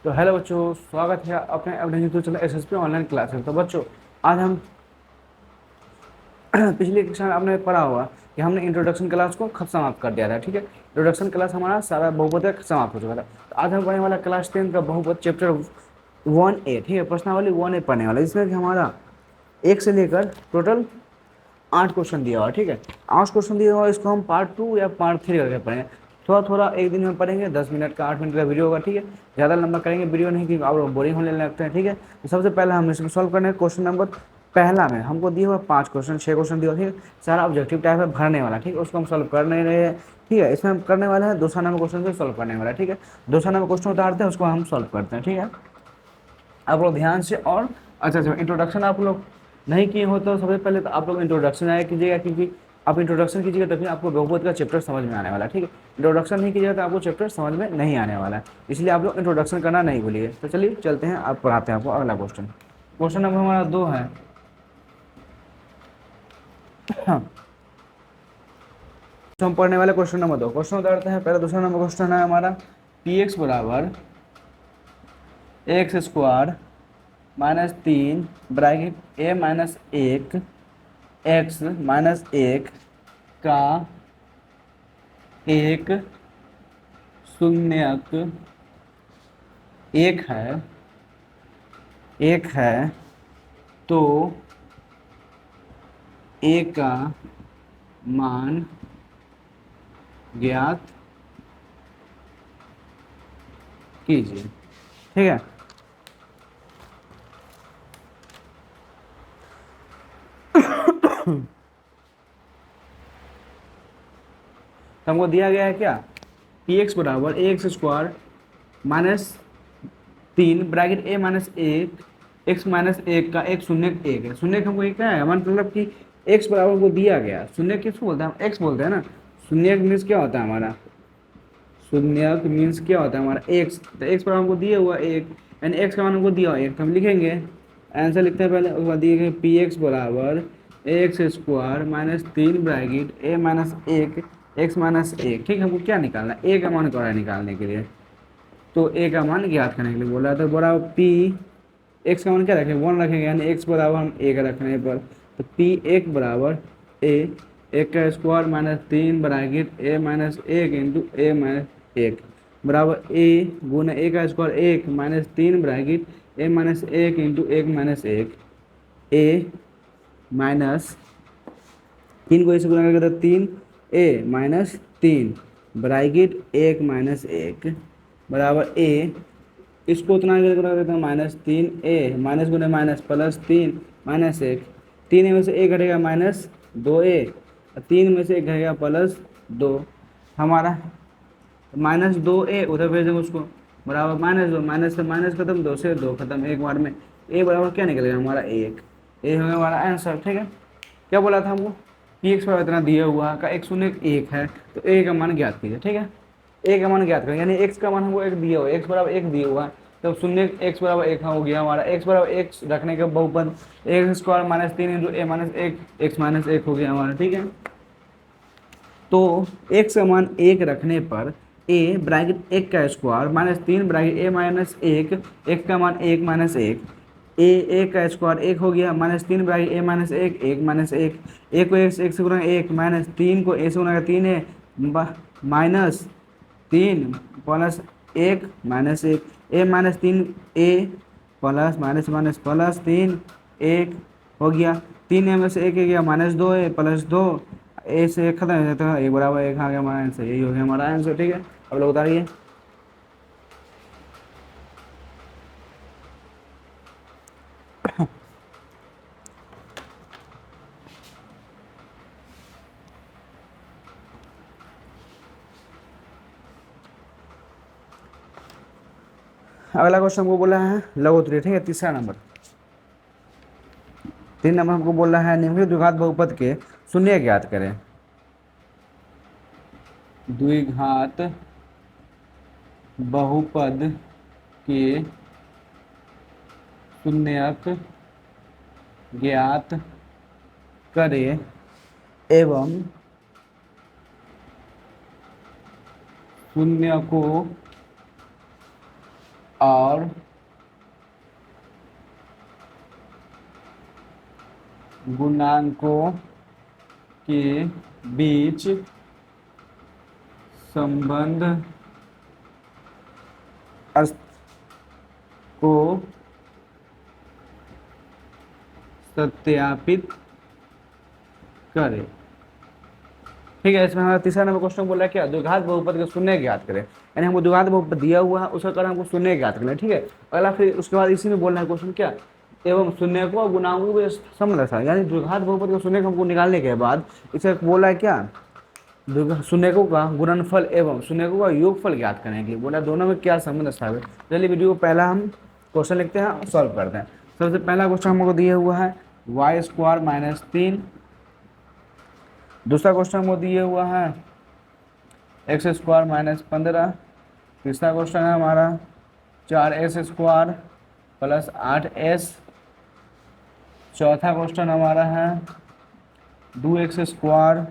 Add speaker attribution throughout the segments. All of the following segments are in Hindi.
Speaker 1: तो हेलो बच्चों, स्वागत है अपने अपने YouTube channel SSP online classes. तो बच्चों, आज हम पिछली कक्षा में आपने पढ़ा होगा कि हमने इंट्रोडक्शन क्लास को खत्म समाप्त कर दिया था। ठीक है, इंट्रोडक्शन क्लास हमारा सारा बहुपद समाप्त हो चुका था। तो आज हम पढ़ने वाला क्लास 10 का बहुपद चैप्टर 1A, ठीक है, प्रश्नावली 1A पढ़ने वाला, इसमें कि हमारा 1 से लेकर टोटल 8 क्वेश्चन दिया हुआ। ठीक है, 8 क्वेश्चन दिया हुआ, इसको हम पार्ट 2 या पार्ट 3 करके पढ़ेंगे। थोड़ा थोड़ा एक दिन में पढ़ेंगे, 10 मिनट का 8 मिनट का वीडियो होगा। ठीक है, ज़्यादा लंबा करेंगे वीडियो नहीं, क्योंकि आप लोग बोरिंग होने लगते हैं। ठीक है, तो सबसे पहले हम इसको सॉल्व करने क्वेश्चन नंबर पहला में हमको दिया हुआ 5 क्वेश्चन, 6 क्वेश्चन दिया हुआ। ठीक है, सारा ऑब्जेक्टिव टाइप है भरने वाला। ठीक है, उसको हम सॉल्व कर नहीं रहे हैं। ठीक है, इसमें हम करने वाले हैं 200 नंबर क्वेश्चन से सॉल्व करने वाला है। ठीक है, 200 नंबर क्वेश्चन उतारते हैं, उसको हम सॉल्व करते हैं। ठीक है, आप लोग ध्यान से। और अच्छा अच्छा, इंट्रोडक्शन आप लोग नहीं किए हो तो सबसे पहले तो आप लोग इंट्रोडक्शन आया कीजिएगा, क्योंकि आप इंट्रोडक्शन कीजिएगा तभी आपको बहुपद का चैप्टर समझ में आने वाला है। ठीक है, इंट्रोडक्शन नहीं कीजिएगा तो आपको चैप्टर समझ में नहीं आने वाला है, इसलिए आप लोग इंट्रोडक्शन करना नहीं भूलिए। तो चलिए चलते हैं, आप पढ़ाते हैं आपको अगला क्वेश्चन। क्वेश्चन नंबर हमारा 2 है। हाँ, तो हम पढ़ने वाले क्वेश्चन नंबर 2। क्वेश्चन उतारते हैं पहले। दूसरा नंबर क्वेश्चन है हमारा पी एक्स बराबर एक्स स्क्वायर -3 ब्रैकेट ए -1 एक्स -1 का एक शून्यक एक है तो ए का मान ज्ञात कीजिए। ठीक है, तो हमको दिया गया है क्या, पी एक्स बराबर ए एक्स स्क्वायर -3 ब्रैकेट ए -1 एक्स -1 का एक शून्य एक है। शून्य हमको ये क्या है, मतलब कि एक्स बराबर हमको दिया गया। शून्य किसको बोलते हैं, हम एक्स बोलते हैं ना। शून्य मीन्स क्या होता है हमारा, शून्य मीन्स क्या होता है हमारा एक्स। तो एक्स बराबर हमको दिया हुआ एक, यानी एक्स का मान हमको दिया हुआ एक, तो हम लिखेंगे आंसर लिखते हैं पहले। उसके बाद दिए गए पी एक्स बराबर एक्स स्क्वायर -3 ब्रैकेट ए -1 एक्स -1। ठीक है, हमको क्या निकालना है, ए का मान क्या है निकालने के लिए, तो ए का मान ज्ञात करने के लिए बोला है। तो बराबर पी एक्स का मान क्या रखेंगे, 1 रखेंगे, यानी एक्स बराबर हम ए का रखने पर, तो पी एक बराबर ए एक का स्क्वायर -3 ब्रैकेट ए -1 इंटू ए -1 बराबर ए गुना ए का स्क्वायर 1 -3 ब्रैकेट ए -1 इंटू 1 ए माइनस 3 को इसे गुना करके तो 3 ए -3 ब्रैकेट 1 बराबर ए, इसको उतना गुना करते हैं -3 ए माइनस गुना माइनस +3 -1, 3 में से एक घटेगा -2 ए, 3 में से एक घटेगा +2 हमारा -2 ए उधर भेज देंगे उसको, बराबर -2 माइनस से माइनस खत्म, 2 से 2 खत्म, एक बार में ए बराबर क्या निकलेगा हमारा एक। ए हो गया हमारा आंसर। ठीक है, क्या बोला था हमको, पी एक्स पर इतना दिया हुआ का एक शून्य एक है, तो ए का मान ज्ञात कीजिए। ठीक है, ए का मान ज्ञात करें, यानी एक्स का मान हमको एक दिया हुआ, एक्स बराबर एक दिया हुआ है, तो शून्य एक्स बराबर एक हो गया हमारा। एक्स बराबर एक रखने के बहुपद एक्स स्क्वायर -3 इंटू ए -1 एक्स -1 हो गया हमारा। ठीक है, तो एक्स का मान एक रखने पर ए ब्रैकेट एक का स्क्वायर -3 ब्रैकेट ए -1 एक्स का मान 1 -1 ए एक का स्क्वायर एक हो गया, -3 ब्रैकेट ए -1 1 एक को एक से गुना एक, -3 को ए से गुना 3 है, -3 +1 -1 ए -3 ए प्लस माइनस माइनस +3 1 हो गया, 3 में से एक गया -2 है +2 ए से एक खत्म हो जाता है, एक बराबर एक आ गया हमारा आंसर। यही हो गया हमारा आंसर। ठीक है, अब लोग उतारिए। अगला क्वेश्चन हमको बोला है लघुत्तरीय। ठीक है, तीसरा नंबर, 3 नंबर हमको बोल रहा है निम्नलिखित द्विघात बहुपद के शून्य ज्ञात करें। द्विघात बहुपद के शून्यक ज्ञात करें एवं शून्य को और गुणांकों के बीच संबंध को सत्यापित करें। ठीक है, इसमें हमारा तीसरा नंबर क्वेश्चन बोल रहा है क्या, द्विघात बहुपद के शून्य ज्ञात करें। यानी हमको द्विघात बहुपद दिया हुआ है, उसका कारण हमको शून्य ज्ञात करना है। ठीक है, अगला फिर उसके बाद इसी में बोलना है क्वेश्चन क्या, एवं शून्य को गुणांकों के संबंध दर्शाएं। यानी द्विघात बहुपद के शून्य को हमको निकालने के बाद इसे बोला है क्या, शून्यकों का गुणनफल एवं शून्यकों का योगफल ज्ञात करने के लिए बोला, दोनों में क्या संबंध स्थापित। चलिए वीडियो को पहला हम क्वेश्चन लिखते हैं और सॉल्व करते हैं। सबसे पहला क्वेश्चन हमको दिया हुआ है वाई स्क्वायर माइनस 3। दूसरा क्वेश्चन हमको दिया हुआ है एक्स स्क्वायर माइनस 15। तीसरा क्वेश्चन है हमारा 4s स्क्वायर प्लस 8s। चौथा क्वेश्चन हमारा है 2x square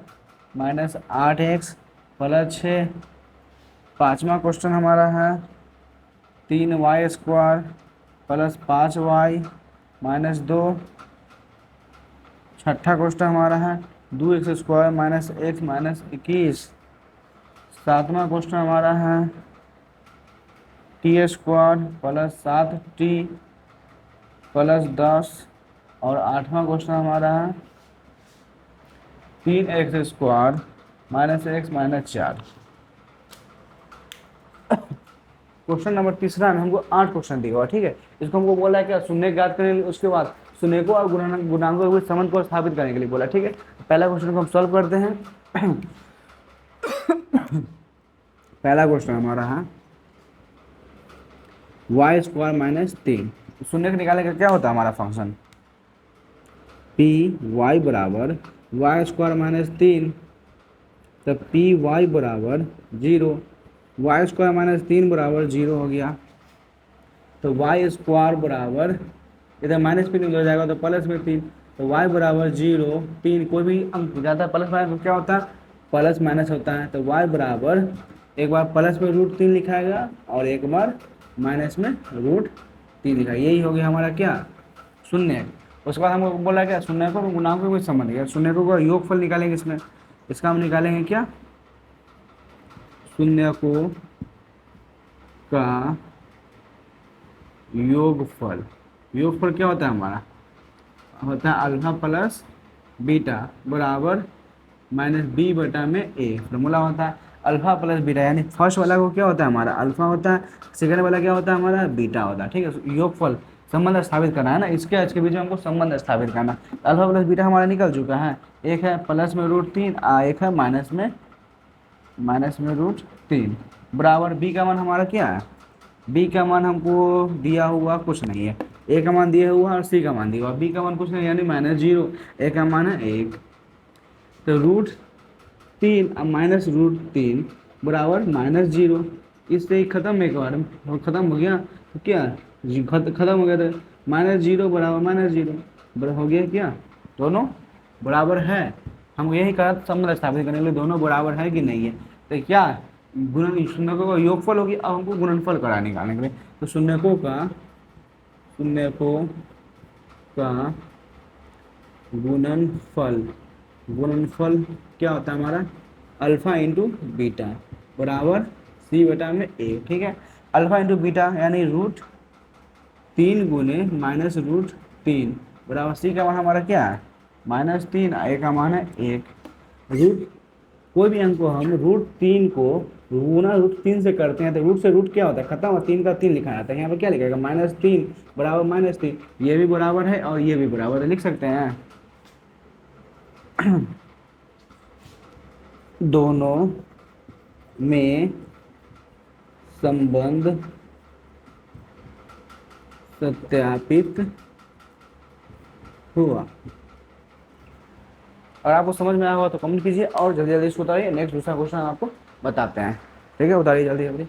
Speaker 1: minus 8x plus 6। पाँचवा क्वेश्चन हमारा है 3y square plus 5y minus 2। छठा क्वेश्चन हमारा है 2x square minus x minus 21। सातवां क्वेश्चन हमारा है t square plus 7t plus 10। और आठवां क्वेश्चन हमारा है 3x square minus x minus 4। Question number तीसरा में हमको 8 क्वेश्चन दिया हुआ। ठीक है, इसको हमको बोला है क्या, शून्य ज्ञात करेंगे, उसके बाद शून्य को और गुणांकों के संबंध को स्थापित करने के लिए बोला। ठीक है, पहला क्वेश्चन को हम सॉल्व करते हैं। पहला क्वेश्चन हमारा है वाई स्क्वायर माइनस 3। शून्य को निकालने का क्या होता है हमारा फंक्शन, पी वाई बराबर वाई स्क्वायर माइनस 3, तब पी वाई बराबर 0। वाई स्क्वायर माइनस 3 बराबर 0 हो गया, तो वाई स्क्वायर बराबर इधर माइनस में हो जाएगा तो प्लस में 3, तो वाई बराबर 0 3। कोई भी अंक जाता है प्लस माइनस क्या होता है, प्लस माइनस होता है। तो वाई बराबर एक बार प्लस में √3 लिखाएगा और एक बार माइनस में √3 लिखाएगा। यही हो गया हमारा क्या, शून्य। उसके बाद हमको बोला क्या, शून्य को गुणांकों कोई संबंध है, शून्य को योगफल निकालेंगे। इसमें इसका हम निकालेंगे क्या, शून्य को का योगफल। योगफल क्या होता है हमारा, होता है अल्फा प्लस बीटा बराबर माइनस बी बटा में ए। फॉर्मूला होता है अल्फा प्लस बीटा, यानी फर्स्ट वाला को क्या होता है हमारा अल्फा होता है, सेकंड वाला क्या होता है हमारा बीटा होता है। ठीक है, योगफल संबंध स्थापित करना है ना, इसके बीच में हमको संबंध स्थापित करना। अल्फा प्लस बीटा हमारा निकल चुका है, एक है प्लस में √3 एक है माइनस में √3 बराबर बी का मान हमारा क्या है, बी का मान हमको दिया हुआ कुछ नहीं है, ए का मान दिया हुआ और सी का मान दिया हुआ, बी का मान कुछ नहीं यानी -0, ए का मान है 1। तो √3 अब माइनस √3 बराबर -0। इससे ही खत्म, एक बार खत्म हो गया तो क्या खत्म हो गया, तो -0 बराबर -0 बराबर हो गया क्या, दोनों बराबर है। हम यही कहा संबंध स्थापित करने के लिए दोनों बराबर है कि नहीं है। तो क्या शून्यकों का योगफल होगी, अब हमको गुणनफल करा निकालने के लिए। तो शून्यकों का गुणनफल क्या होता है हमारा, अल्फा इंटू बीटा बराबर सी बटा में ए। ठीक है, अल्फा इंटू बीटा यानी √3 गुने माइनस √3 बराबर सी का मान हमारा क्या है -3, ए का मान है 1। कोई भी अंक को हम √3 को गुना √3 से करते हैं तो रूट से रूट क्या होता है खत्म, और 3 का 3 लिखा जाता है। यहाँ पर क्या लिखेगा -3 बराबर -3, ये भी बराबर है और ये भी बराबर है, लिख सकते हैं। दोनों में संबंध सत्यापित हुआ। और आपको समझ में आया होगा तो कमेंट कीजिए और जल्दी जल्दी इसको उतारिए। नेक्स्ट दूसरा क्वेश्चन आपको बताते हैं। ठीक है, उतारिए जल्दी जल्दी।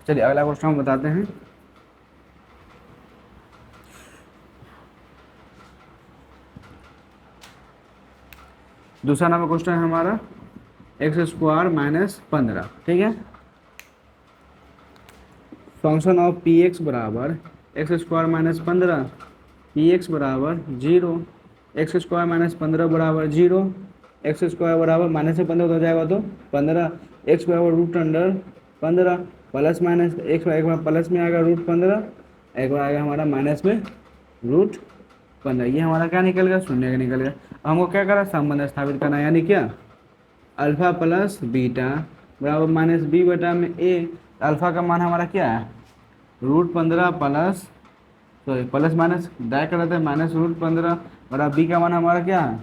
Speaker 1: चलिए अगला क्वेश्चन हम बताते हैं। दूसरा नंबर क्वेश्चन है हमारा एक्स स्क्वायर माइनस 15, ठीक है। फंक्शन ऑफ पी एक्स बराबर x square minus 15, P x बराबर 0, एक्स स्क्वायर माइनस 15 बराबर 0, एक्स स्क्वायर बराबर माइनस से 15 हो जाएगा तो 15, एक्स बराबर रूट अंडर 15, प्लस माइनस एक बार प्लस में आएगा रूट 15, एक बार आएगा हमारा माइनस में रूट 15। ये हमारा क्या निकल गया, शून्य का निकल गया। अब हमको क्या करा, संबंध स्थापित करना, यानी क्या, अल्फा प्लस बीटा बराबर माइनस बी बटा में ए। अल्फा का मान हमारा क्या है, root 15 plus sorry plus minus direct कर देते हैं, माइनस रूट 15 बराबर बी का मान हमारा क्या है,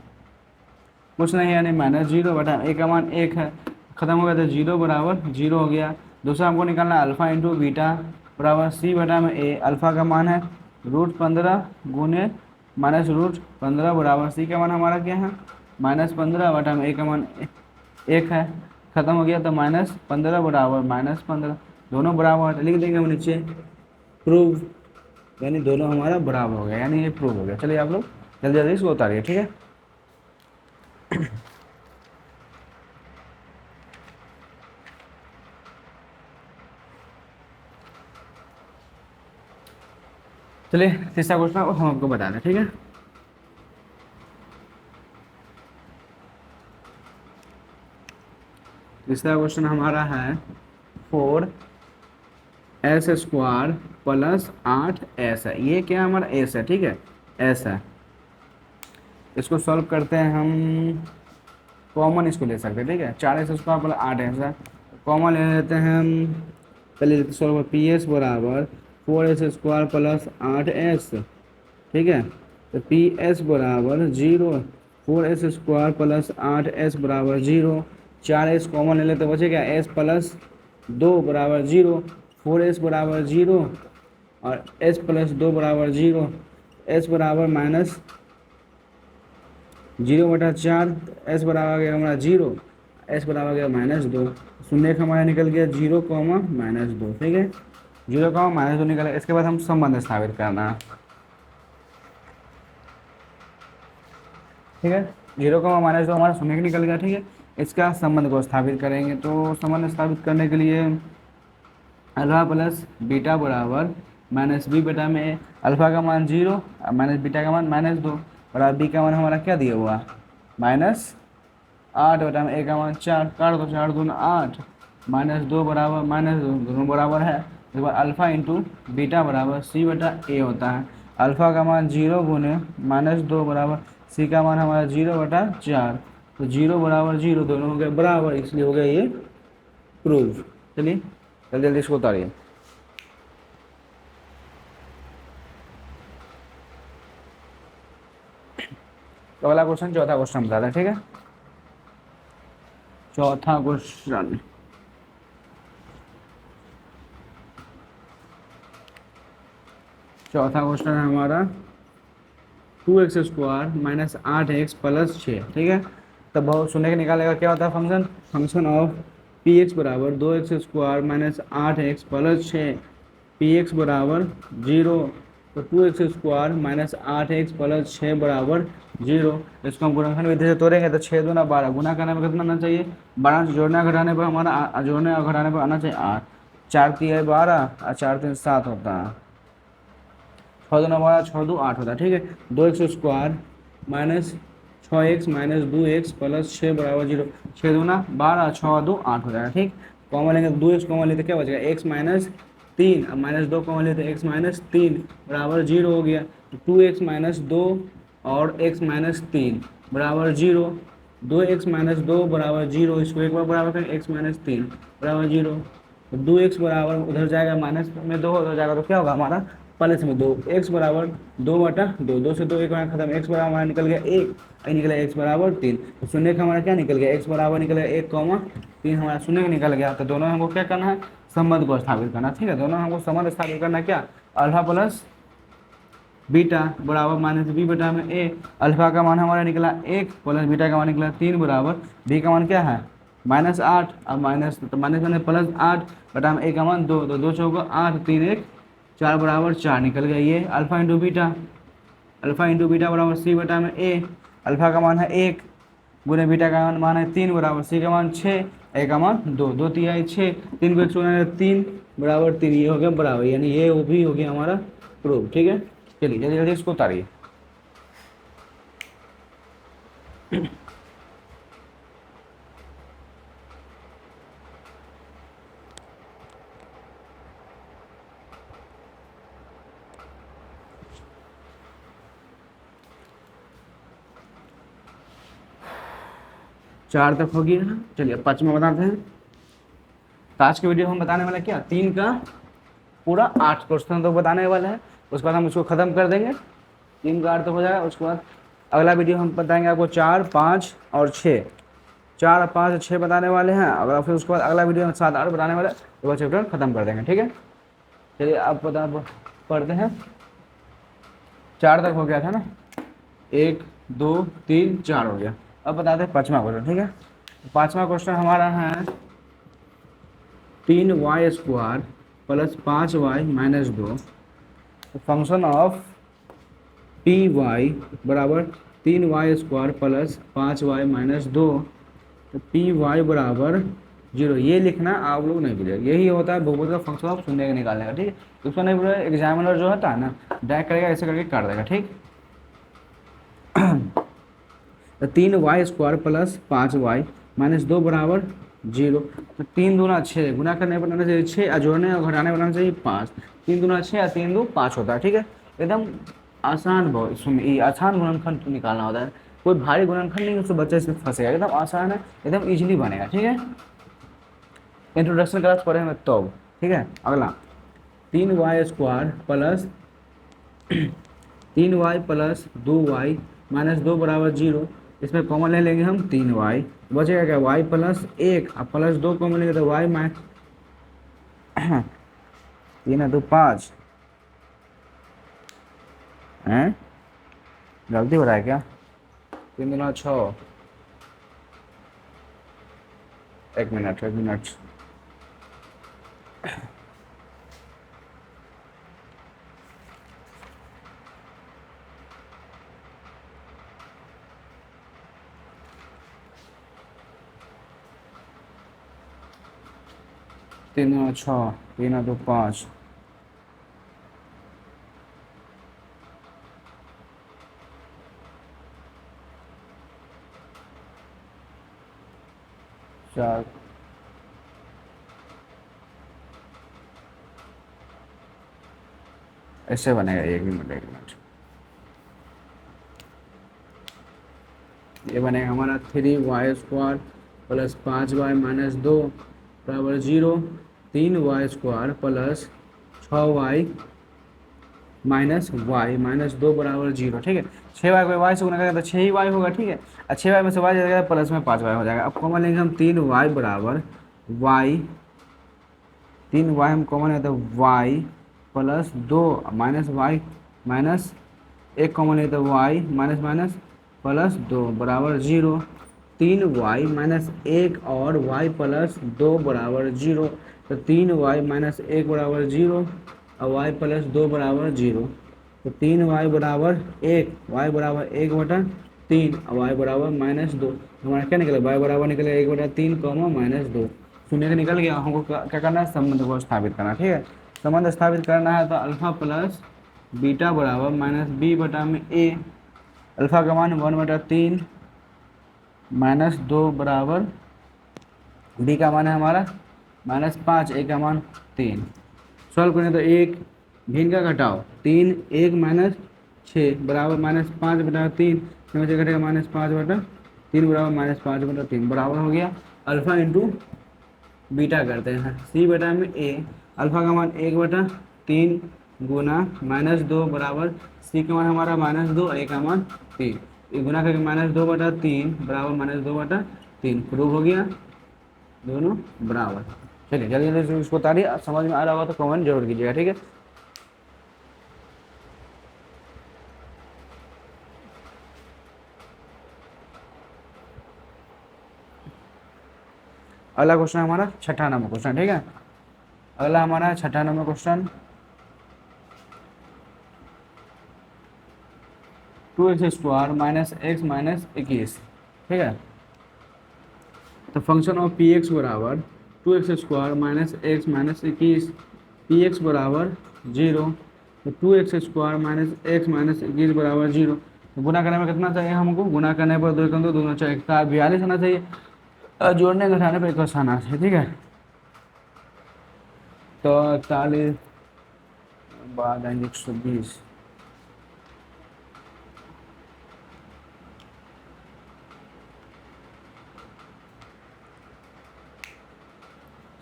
Speaker 1: कुछ नहीं है, यानी माइनस 0 बटा ए का मान 1 है, खत्म हो गया तो 0 बराबर 0 हो गया। दूसरा हमको निकालना अल्फा इंटू बीटा बराबर सी बटा में ए। अल्फा का मान है रूट 15 गुने माइनस रूट 15 बराबर सी का मान हमारा क्या है, माइनस 15 बटा में ए का मान 1 है, खत्म हो गया तो माइनस 15 बराबर माइनस 15, दोनों बराबर लिख देंगे हम नीचे, प्रूव, यानी दोनों हमारा बराबर हो गया, यानी ये प्रूव हो गया। चलिए आप लोग जल्दी जल्दी इसको उतारिए, ठीक है। चलिए तीसरा क्वेश्चन हम आपको बता दें, ठीक है। तीसरा क्वेश्चन हमारा है 4s स्क्वायर प्लस 8s है, ये क्या हमारा s है, ठीक है, s है। इसको सॉल्व करते हैं हम, कॉमन इसको ले सकते हैं, ठीक है, 4s स्क्वायर प्लस 8s है, कॉमन ले लेते हैं हम। पहले सॉल्व पी एस बराबर 4s स्क्वायर प्लस 8s, ठीक है, तो पी एस बराबर 0, 4s स्क्वायर प्लस 8s बराबर 0, 4s कॉमन ले लेते बचेगा s प्लस 2 बराबर 0, 4s बराबर 0 और s प्लस 2 बराबर 0, s बराबर माइनस 0 बटा 4, s बराबर गया हमारा 0, s बराबर गया माइनस 2, शून्य का हमारा निकल गया 0 कॉमा माइनस 2, ठीक है, 0 कॉमा माइनस 2 निकल। इसके बाद हम संबंध स्थापित करना है, ठीक है, 0 कॉमा माइनस 2 हमारा शून्य निकल गया, ठीक है। इसका संबंध को स्थापित करेंगे, तो संबंध स्थापित करने के लिए अल्फा प्लस बीटा बराबर माइनस बी बटा में अल्फा का मान 0 और माइनस बीटा का मान माइनस 2 बराबर बी का मान हमारा क्या दिया हुआ, माइनस 8 बटा में ए का मान 4, काट दो 4 दूना 8, माइनस 2 बराबर माइनस 2, दोनों बराबर है। इसके बाद अल्फा इंटू बीटा बराबर सी बटा ए होता है। अल्फा का मान 0 गुने माइनस 2 बराबर सी का मान हमारा 0 बटा 4, तो 0 बराबर 0 दोनों हो गए बराबर, इसलिए हो गया ये प्रूव। चलिए जल्दी जल्दी इसको उतारिए। तो अगला क्वेश्चन, चौथा क्वेश्चन बता दें, ठीक है। चौथा क्वेश्चन, चौथा क्वेश्चन है हमारा 2x square minus 8x plus 6, ठीक है। तब बहुत सुनने के निकालेगा क्या होता है function, function of P x बराबर 2x square minus 8x plus 6, P x बराबर 0, तो 2x square minus 8x plus 6 बराबर 0। इसको हम गुणनखंड विधि से तोड़ेंगे तो 6 दूना 12, गुना करने में कितना आना चाहिए, 12 से जोड़ना घटाने पर हमारा जोड़ने और घटाने पर आना चाहिए 8, 4 3 12 और 4 3 7 होता है, 6 दूना 12, 6 2 8 होता है, ठीक है। 2x square minus 6x minus 2x plus 6 बराबर 0, 6 दूना 12, 6 2 8 हो जाएगा, ठीक। कॉमन लेंगे 2x कॉमन लेते क्या बचेगा, x माइनस 3, अब माइनस 2 कॉमन लेते x माइनस 3 बराबर 0 हो गया, तो 2x माइनस 2 और x माइनस 3 बराबर 0, 2x माइनस 2 बराबर 0, इसको एक बार बराबर करें x माइनस 3 बराबर 0, तो 2x बराबर उधर जाएगा माइनस में 2 उधर जाएगा, तो क्या होगा हमारा प्लस में 2, x बराबर 2 बटा 2, 2 से 2 एक बार खत्म, x बराबर हमारा निकल गया 1, निकला x बराबर 3, तो शून्य का हमारा क्या निकल गया, x बराबर निकल गया 1 कॉमा 3 हमारा शून्य का निकल गया। तो दोनों हमको क्या करना है, संबंध को स्थापित करना, ठीक है। दोनों हमको संबंध स्थापित करना क्या, अल्फा प्लस बीटा बराबर माइनस बी बटा में ए। अल्फा का मान हमारा निकला 1 प्लस बीटा का मान निकला 3 बराबर बी का मान क्या है माइनस 8, अब माइनस तो माइनस मैंने प्लस 8 बटा में ए का मान 2, तो 2 चौका 8, 3 1 4 बराबर 4 निकल गया ये। अल्फा इंटू बीटा बराबर सी बटा में ए, अल्फा का मान है 1 गुने बीटा का मान है 3 बराबर सी का मान 6, ए का मान 2, 2 तिहाई 6, 3 को 1 से गुना 3 बराबर 3, ये हो गया बराबर, यानी ये वो भी हो गया हमारा प्रूफ। ठीक है, चलिए जल्दी जल्दी इसको उतारिए। चार तक हो गया ना, चलिए 5 में बताते हैं। तो आज की वीडियो हम बताने वाला क्या, 3 का पूरा 8 क्वेश्चन तो बताने वाला है, उसके बाद हम उसको खत्म कर देंगे। 3 का 8 तो हो जाएगा, उसके बाद अगला वीडियो हम बताएंगे आपको 4, 5 और 6, 4, 5 और 6 बताने वाले हैं। अगर फिर उसके बाद अगला वीडियो में 7, 8 बताने वाला है, तो वह चैप्टर खत्म कर देंगे। ठीक है, चलिए आप पढ़ते हैं। 4 तक हो गया था ना, 1, 2, 3, 4 हो गया। अब बताते हैं 5वां क्वेश्चन। ठीक है, 5वां क्वेश्चन हमारा है 3y² plus 5y minus 2, function of p y बराबर 3y² प्लस 5y माइनस 2, तो पी वाई बराबर 0, ये लिखना आप लोग नहीं भूलिएगा। यही होता है बहुपद का फंक्शन ऑफ शून्य का निकालने का। ठीक है, तो उसको नहीं भूलिएगा, एग्जामिनर जो होता है ना डायरेक्ट करेगा, ऐसे करके काट देगा। ठीक, तो 3y² प्लस 5y माइनस 2 बराबर 0, तो 3 दूना 6, गुना करने पर बनाना चाहिए 6, और जोड़ने और घटाने बनाना चाहिए 5, 3 दूना 6 और 3 2 5 होता है। ठीक है, एकदम आसान, बहुत आसान गुणनखंड निकालना होता है, कोई भारी गुणनखंड नहीं, उससे बच्चा इसमें फंसेगा, एकदम आसान है, एकदम इजीली बनेगा। ठीक है, इंट्रोडक्शन क्लास पढ़ेंगे तो। ठीक है, अगला 3y² plus 3y plus 2y minus 2 बराबर 0, इसमें कॉमन ले लेंगे हम 3y, बचेगा क्या y प्लस 1, और प्लस 2 कॉमन लेंगे तो y माइनस 3 है 2 5 हैं, गलती हो रहा है क्या, 3 दूना 6, 1 मिनट 1 मिनट, तीन दूना 6, 3 2 5, चार, ऐसे बनेगा। 1 मिनट 1 मिनट, ये बनेगा हमारा 3y² प्लस 5y माइनस 2 बराबर 0, 3y² plus 6y minus y minus 2 बराबर 0। ठीक है, 6y को y से गुना करेगा तो 6 ही y होगा। ठीक है, और 6y में से y जाएगा प्लस में 5y हो जाएगा। अब कॉमन लेंगे हम 3y बराबर y, 3y हम कॉमन है तो y plus 2 minus y minus 1 common है तो y माइनस माइनस प्लस 2 बराबर 0, 3y माइनस 1 और y प्लस 2 बराबर 0, तो 3y माइनस 1 बराबर 0 और y प्लस 2 बराबर 0, तो 3y बराबर 1, y बराबर 1 बटा 3 और y बराबर माइनस 2। हमारा क्या निकला, y बराबर निकला 1 बटा 3 कॉमा माइनस 2, शून्य का निकल गया। हमको क्या करना है, संबंध को स्थापित करना। ठीक है, संबंध स्थापित करना है तो अल्फा प्लस बीटा बराबर माइनस बी बटा में ए, अल्फा का मान 1 बटा 3 माइनस 2 बराबर, बी का मान है हमारा माइनस 5, ए का मान 3। सॉल्व करें तो 1 भिन्न का घटाओ 3, 1 माइनस 6 बराबर माइनस 5 बटा 3, इसमें से घटेगा माइनस 5 बटा 3 बराबर माइनस 5 बटा 3 बराबर हो गया अल्फा इंटू बीटा करते हैं, सी बटा में ए, अल्फा का मान 1 बटा 3 गुना माइनस 2 बराबर, सी का मान हमारा माइनस 2, ए का मान 3, ये गुना करके माइनस 2 बटा 3 बराबर माइनस 2 बटा 3, प्रूव हो गया दोनों बराबर। चलिए जल्दी जल्दी इसको उतारिए, समझ में आ रहा होगा तो कमेंट जरूर कीजिएगा। ठीक है, अगला क्वेश्चन हमारा 6ठा नंबर क्वेश्चन। ठीक है, अगला हमारा 6ठा number question, 2x² minus x minus 21। ठीक है, तो फंक्शन ऑफ पी एक्स बराबर 2x² minus x minus 21, P x बराबर 0, तो 2x² माइनस एक्स माइनस 21 बराबर 0। तो गुना करने में कितना चाहिए हमको? गुना करने पर 2 दो दोनों चाहिए 42 आना चाहिए, और जोड़ने घटाने पर 21 आना चाहिए। ठीक है, तो 41 बाद आएंगे 120,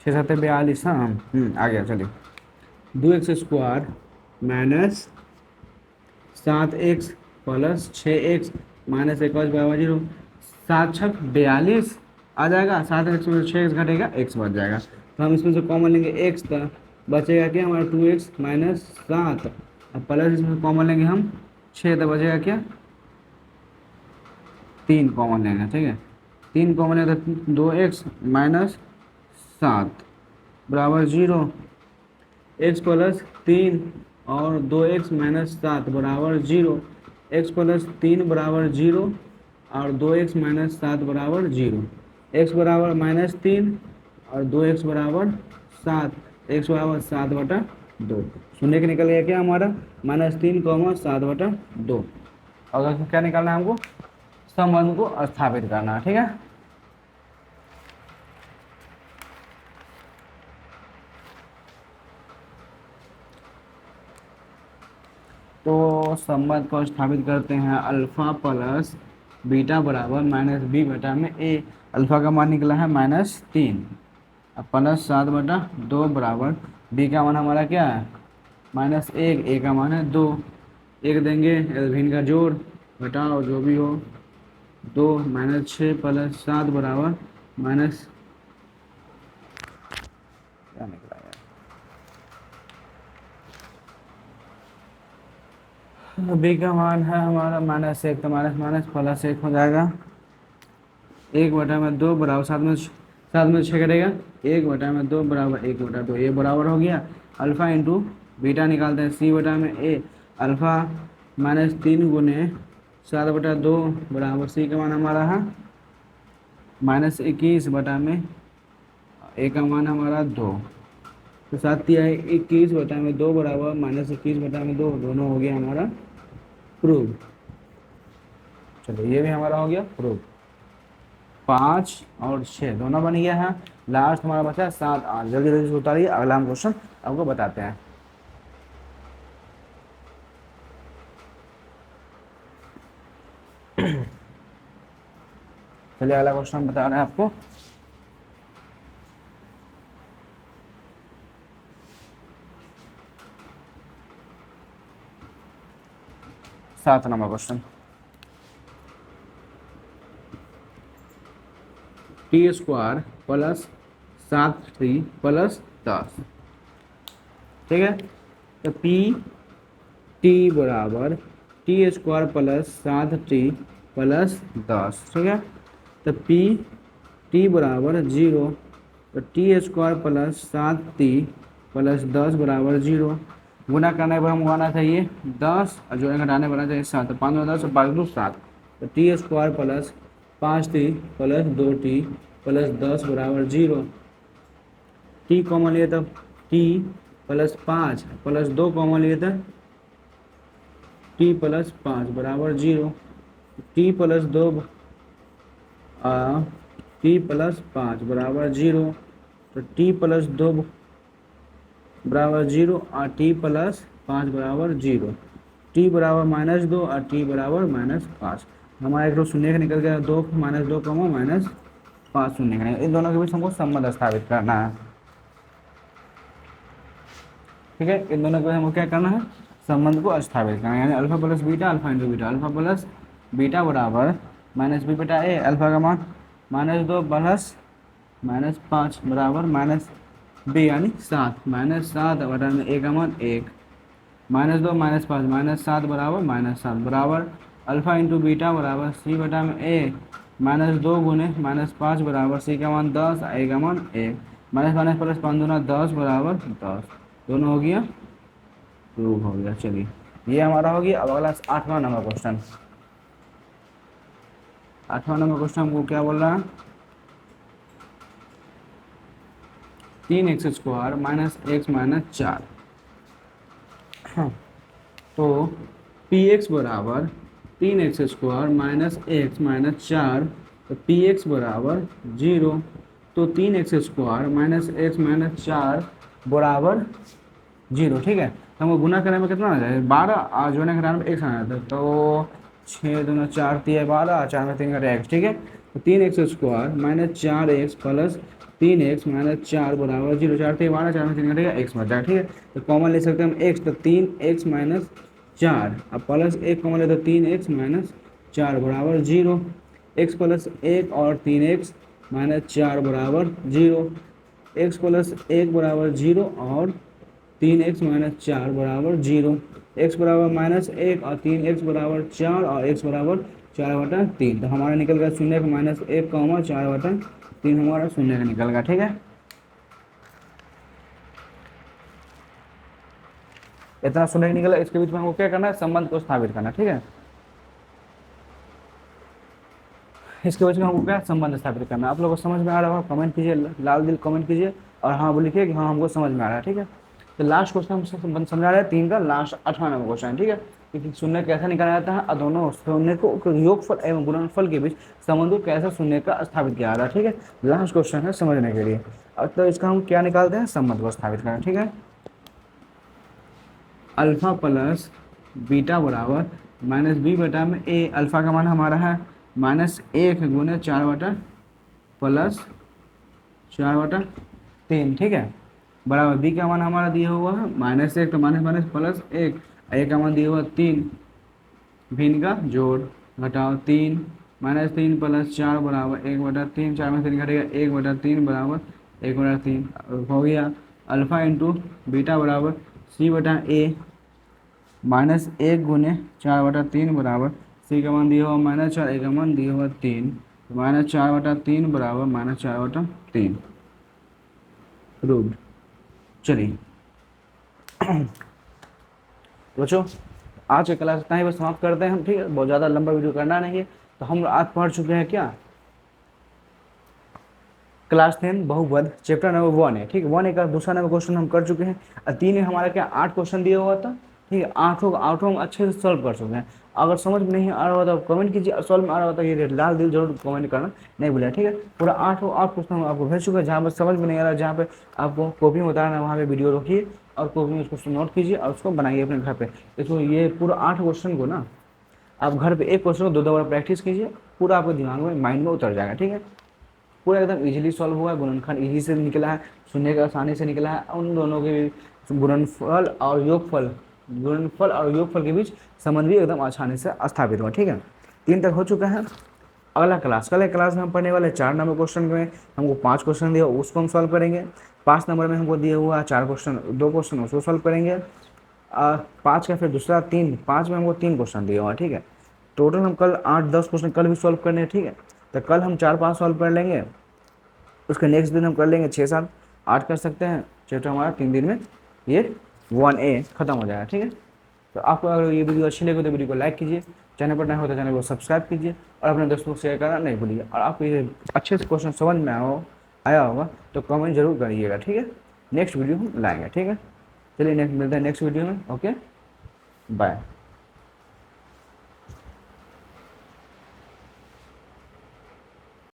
Speaker 1: छः सत्तर 42। हाँ आ गया। चलिए, 2x² minus 7x plus 6x minus 21 बराबर 0। 7 छक 42 आ जाएगा, 7x में 6x घटेगा, x बच जाएगा। तो हम इसमें से कॉमन लेंगे x, का बचेगा क्या हमारा 2x माइनस 7, अब प्लस इसमें कॉमन लेंगे हम 6, तो बचेगा क्या 3 कॉमन लेंगे। ठीक है, 3 कॉमन लेंगे तो 2x माइनस 7 बराबर 0, x प्लस 3 और 2x माइनस 7 बराबर 0, x प्लस 3 बराबर 0 और 2x माइनस 7 बराबर 0, x बराबर माइनस 3 और 2x बराबर 7, x बराबर 7/2। शून्य के निकल गया क्या हमारा -3, 7/2। और क्या निकालना है हमको? संबंध को स्थापित करना है। ठीक है, तो संबंध को स्थापित करते हैं, अल्फा प्लस बीटा बराबर -b बटा में a। अल्फा का मान निकला है -3, अब प्लस 7/2 बराबर b का मान हमारा क्या है -1, a का मान है 2। 1 देंगे, भिन्न का जोड़ घटाओ जो भी हो, 2 -6 प्लस 7 बराबर माइनस, क्या निकला यार, b का मान है हमारा -1, तो माइनस माइनस प्लस 1 हो जाएगा। 1/2 बराबर 7 में 6 करेगा, 1/2 बराबर 1/2, ये बराबर हो गया अल्फा इंटू बीटा निकालते हैं c/a। अल्फा -3 गुने 7/2 बराबर c का मान हमारा है -21 बटा में a का मान हमारा 2, तो 7×21/2 बराबर -21/2, दोनों हो गया हमारा प्रूव। चलो ये भी हमारा हो गया प्रूव। 5 और 6 दोनों बन गया है, लास्ट हमारा बचा 7 8। जल्दी जल्दी से उतारिए, अगला हम क्वेश्चन आपको बताते हैं। चलिए अगला क्वेश्चन बता रहे हैं आपको। सात number question, t² plus 7t plus 10। ठीक है, तो टी बराबर t² प्लस 7t प्लस 10। ठीक है, तो टी बराबर 0, तो t² प्लस 7t प्लस 10 बराबर 0। गुना करने पर हमको आना चाहिए 10 और जोड़ने घटाने पर आना चाहिए 7, तो 5 में 10 और 5 दूँ 7, तो t² plus 5t plus 2t plus 10 बराबर 0। टी कॉमन लिए तब टी प्लस 5 प्लस 2 कॉमन लिए था टी प्लस 5 बराबर 0। टी प्लस 2 टी प्लस 5 बराबर 0, तो टी प्लस 2 बराबर 0 और टी प्लस 5 बराबर 0। टी बराबर -2 और टी बराबर -5। हमारा एक शून्य का निकल गया, 2 -2 -5 शून्य का। इन दोनों के बीच हमको संबंध स्थापित करना है। ठीक है, इन दोनों के बीच हमको क्या करना है? संबंध को स्थापित करना है, यानी alpha plus beta, alpha into beta, alpha plus beta बराबर -b बटा a। अल्फा का मान -2 प्लस -5 बराबर -b यानी 7, -7 बटा में a का मान 1, -2 -5 -7 बराबर -7 बराबर अल्फा इंटू बीटा बराबर c बटा में a, -2 गुने -5 बराबर c का मान 10, a का मान 1, माइनस प्लस 5 दूना 10 बराबर 10, दोनों हो गया प्रूव हो गया। चलिए ये हमारा हो गया। अब अगला 8वां नंबर क्वेश्चन। 8वां नंबर क्वेश्चन हमको क्या बोल रहा है? 3x² minus x minus 4। हाँ, तो पी एक्स बराबर 3x² माइनस एक्स माइनस 4, तो पी एक्स बराबर 0। तो 3x² माइनस एक्स माइनस 4 बराबर 0। ठीक है, तो हमको गुना करने में कितना आ जाएगा 12, और जोड़ने घटाने में एक्स आना था, तो 6 दूना 4 3 12, 4 में 3 घटा एक्स। ठीक है, तो 3x² minus 4x plus 3x minus 4 बराबर 0। 4 3 12, 4 में 3 घटेगा एक्स बच जाएगा। ठीक है, तो कॉमन ले सकते हैं हम एक्स, तो 3x माइनस 4, अब प्लस एक कॉमन ले तो 3x माइनस 4 बराबर 0। एक्स प्लस 1 और 3x माइनस 4 बराबर 0। एक्स प्लस 1 बराबर 0 और 3x माइनस 4 बराबर 0। एक्स बराबर -1 और 3x बराबर 4 और x बराबर 4/3। तो हमारा निकल गया शून्य का -1, 4/3 हमारा शून्य का निकल गया। ठीक है, इतना शून्य का निकला। इसके बीच में हमको क्या करना है, संबंध को स्थापित करना। ठीक है, इसके वजह से हमको क्या संबंध स्थापित करना। आप लोगों को समझ में आ रहा होगा, कमेंट कीजिए, लाल दिल कमेंट कीजिए, और हाँ बोलिए कि हाँ हमको समझ में आ रहा है। ठीक है, तो लास्ट क्वेश्चन हम संबंध समझा रहे हैं 3 का, लास्ट 18वां क्वेश्चन है। ठीक है, कि शून्य कैसे निकाला जाता है और दोनों शून्य को योगफल एवं गुणनफल के बीच संबंध को कैसे शून्य का स्थापित किया जा रहा है। ठीक है, लास्ट क्वेश्चन है समझने के लिए। अब तो इसका हम क्या निकालते हैं, संबंध को स्थापित करें। ठीक है, अल्फा प्लस बीटा बराबर -b बटा में a। अल्फा का मान हमारा है -1 गुने 4 प्लस 4/3। ठीक है, बराबर b का मान हमारा दिया हुआ है -1, तो माइनस माइनस प्लस 1, a का मान दिया हुआ 3, भिन्न का जोड़ घटाओ 3, -3 प्लस 4 बराबर 1/3, 4 में 3 घटेगा 1/3 बराबर 1/3 हो गया। अल्फा इंटू बीटा बराबर c/a -1 गुने 4/3 बराबर c का मान दिया हुआ -4, a का मान दिया हुआ 3, -4/3 बराबर -4/3 रूट। चलिए बच्चों, आज का क्लास इतना ही बस समाप्त करते हैं हम। ठीक है, बहुत ज़्यादा लंबा वीडियो करना नहीं है। तो हम आज पढ़ चुके हैं क्या, क्लास 10 बहुपद चैप्टर नंबर 1 है। ठीक है, 1 का दूसरा नंबर क्वेश्चन हम कर चुके हैं, और 3 में हमारा क्या 8 क्वेश्चन दिया हुआ था। ठीक है, आठों हम अच्छे से सॉल्व कर चुके हैं। अगर समझ में नहीं आ रहा होता तो कमेंट कीजिए, और सॉल्व में आ रहा होता ये लाल दिल जरूर कमेंट करना नहीं भूलिए। ठीक है, पूरा 8 क्वेश्चन हम आपको भेज चुके हैं। जहाँ पर समझ में नहीं आ रहा, जहाँ पे आपको कॉपी में उतारना है, वहाँ पे वीडियो रोकिए और कॉपी में उसको नोट कीजिए और उसको बनाइए अपने घर पे। इसको ये पूरा 8 क्वेश्चन को ना आप घर पे एक क्वेश्चन को 2 बार प्रैक्टिस कीजिए, पूरा आपके दिमाग में माइंड में उतर जाएगा। ठीक है, पूरा एकदम इजीली सॉल्व हुआ है। गुणनखंड इजी से निकला है, शून्य का आसानी से निकला है। उन दोनों के गुणनफल और योगफल के बीच संबंध भी एकदम आसानी से स्थापित हुआ। ठीक है, 3 तक हो चुका है। अगला क्लास, कल क्लास में हम पढ़ने वाले 4 नंबर क्वेश्चन में हमको 5 क्वेश्चन दिया, उसको हम सॉल्व करेंगे। 5 नंबर में हमको दिया हुआ 4 क्वेश्चन, 2 क्वेश्चन उसको सॉल्व करेंगे। 5 का फिर दूसरा 3, 5 में हमको 3 क्वेश्चन दिया हुआ। ठीक है, टोटल हम कल 8-10 क्वेश्चन कल भी सॉल्व करने हैं। ठीक है, तो कल हम 4-5 सॉल्व कर लेंगे, उसके नेक्स्ट दिन हम कर लेंगे 6-7-8 कर सकते हैं। चैप्टर हमारा 3 दिन में ये 1A खत्म हो जाएगा। ठीक है, तो आपको अगर ये वीडियो अच्छी लगे तो वीडियो को लाइक कीजिए, चैनल पर नए हो तो चैनल को सब्सक्राइब कीजिए, और अपने दोस्तों को शेयर करना नहीं भूलिए। और आपको ये अच्छे से क्वेश्चन समझ में आया होगा तो कमेंट जरूर करिएगा। ठीक है, नेक्स्ट वीडियो हम लाएंगे। ठीक है, चलिए नेक्स्ट मिलते हैं नेक्स्ट वीडियो में। Okay, bye.